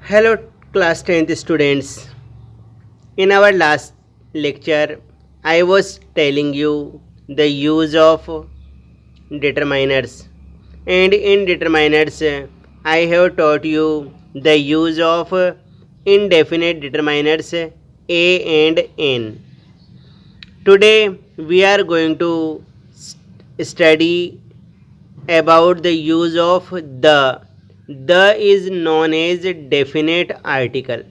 Hello, class 10th students. In our last lecture, I was telling you the use of determiners, and in determiners, I have taught you the use of indefinite determiners a and n. Today, we are going to study about the use of the. The is known as definite article.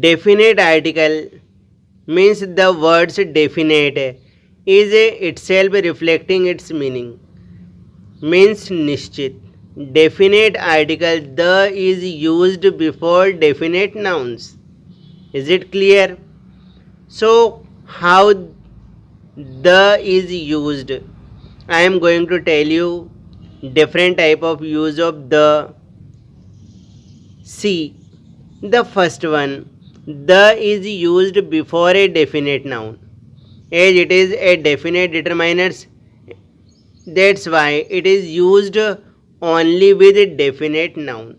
Definite article means the words definite is itself reflecting its meaning. Means निश्चित. Definite article the is used before definite nouns. Is it clear? So how the is used? I am going to tell you different type of use of the. See, the first one, the is used before a definite noun, as it is a definite determiner. That's why it is used only with a definite noun.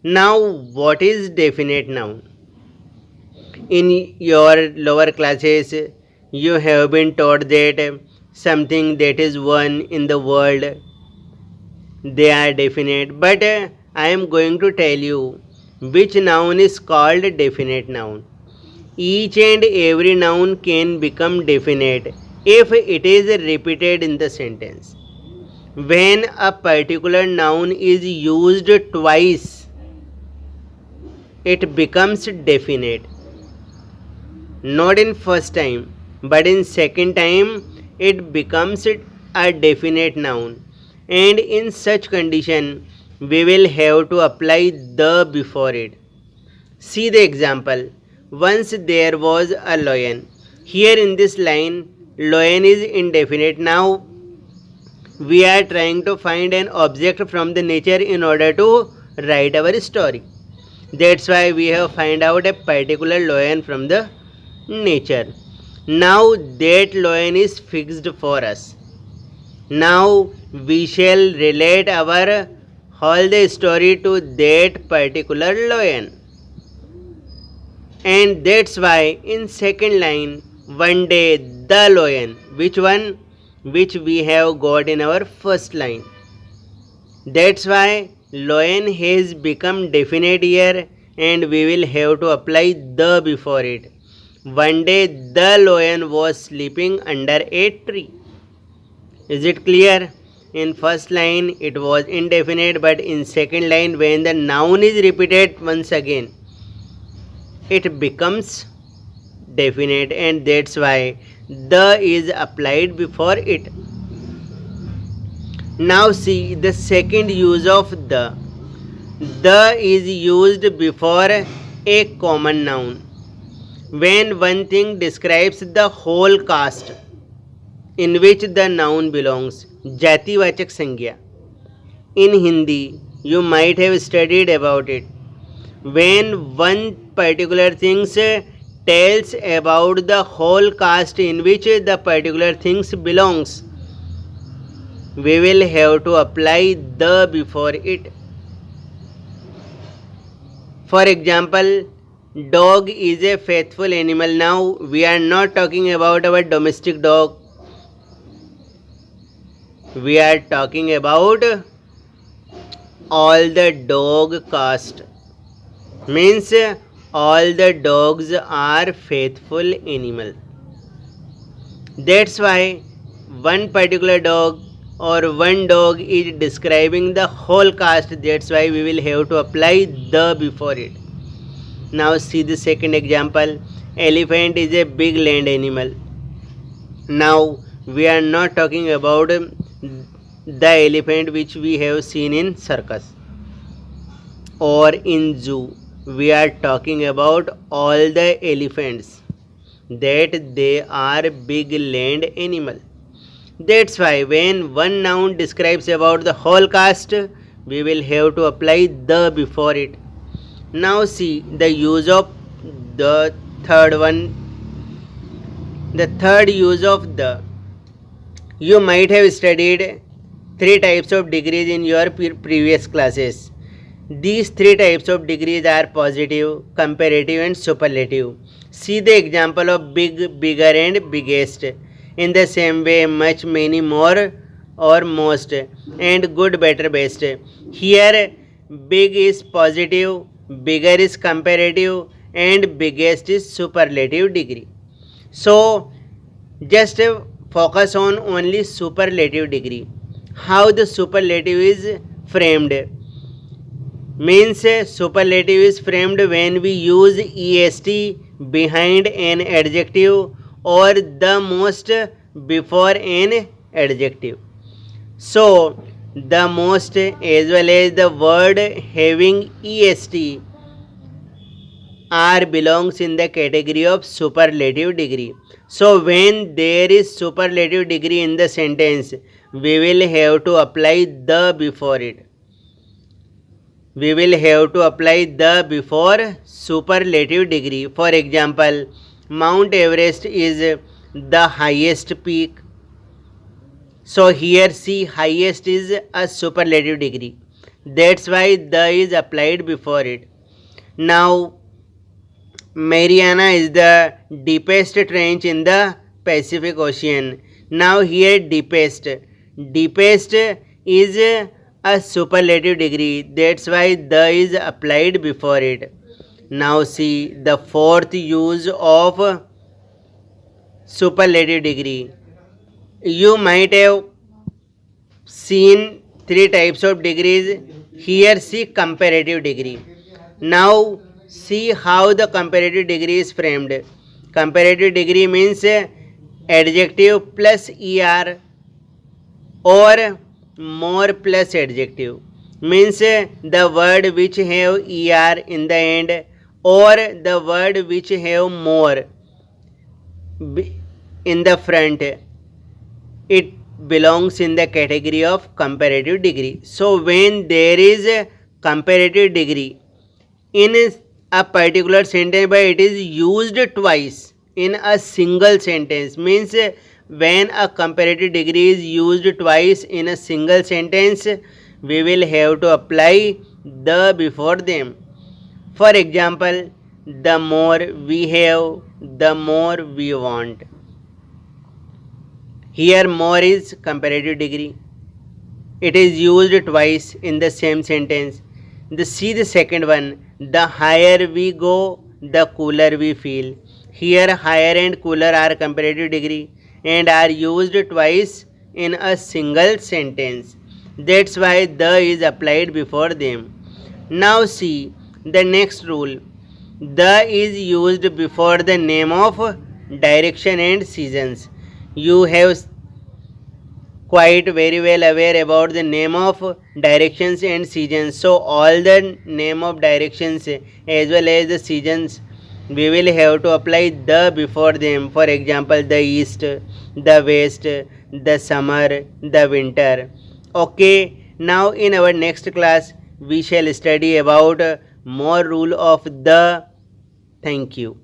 Now, what is definite noun? In your lower classes, you have been taught that something that is one in the world, they are definite, but I am going to tell you which noun is called definite noun. Each and every noun can become definite if it is repeated in the sentence. When a particular noun is used twice, it becomes definite. Not in first time, but in second time, it becomes a definite noun. And in such condition, we will have to apply the before it. See the example. Once there was a lion. Here in this line, lion is indefinite. Now we are trying to find an object from the nature in order to write our story. That's why we have find out a particular lion from the nature. Now that lion is fixed for us. Now we shall relate our whole the story to that particular lion. And that's why in second line, one day the lion, which one? Which we have got in our first line. That's why lion has become definite here, and we will have to apply the before it. One day the lion was sleeping under a tree. Is it clear? In first line it was indefinite, but in second line when the noun is repeated once again, it becomes definite, and that's why the is applied before it. Now see the second use of the. The is used before a common noun. When one thing describes the whole caste in which the noun belongs, जातिवाचक संज्ञा. In Hindi, you might have studied about it. When one particular thing tells about the whole caste in which the particular things belongs, we will have to apply the before it. For example, dog is a faithful animal. Now we are not talking about our domestic dog. We are talking about all the dog caste. Means all the dogs are faithful animal. That's why one particular dog or one dog is describing the whole caste. That's why we will have to apply the before it. Now see the second example. Elephant is a big land animal. Now we are not talking about the elephant which we have seen in circus or in zoo. We are talking about all the elephants, that they are big land animal. That's why when one noun describes about the whole caste, we will have to apply the before it. Now see the use of the third one. The third use of the. You might have studied three types of degrees in your previous classes. These three types of degrees are positive, comparative and superlative. See the example of big, bigger and biggest. In the same way, much, many, more or most, and good, better, best. Here big is positive, bigger is comparative and biggest is superlative degree. So just focus on only superlative degree. How the superlative is framed? Means superlative is framed when we use est behind an adjective or the most before an adjective. So the most as well as the word having est are belongs in the category of superlative degree. So when there is superlative degree in the sentence, we will have to apply the before it. We will have to apply the before superlative degree. For example, Mount Everest is the highest peak. So here see highest is a superlative degree. That's why the is applied before it. Now Mariana is the deepest trench in the Pacific Ocean. Now here deepest is a superlative degree. That's why the is applied before it. Now see the fourth use of superlative degree. You might have seen three types of degrees. Here see comparative degree. Now see how the comparative degree is framed. Comparative degree means adjective plus er or more plus adjective. Means the word which have er in the end or the word which have more in the front. It belongs in the category of comparative degree. So when there is a comparative degree in a particular sentence but it is used twice in a single sentence, means when a comparative degree is used twice in a single sentence, we will have to apply the before them. For example, the more we have, the more we want. Here more is comparative degree. It is used twice in the same sentence. See the second one. The higher we go, the cooler we feel. Here higher and cooler are comparative degree and are used twice in a single sentence. That's why the is applied before them. Now see the next rule. The is used before the name of direction and seasons. You have quite very well aware about the name of directions and seasons. So all the name of directions as well as the seasons, we will have to apply the before them. For example, the east, the west, the summer, the winter. Okay, now in our next class we shall study about more rule of the. Thank you.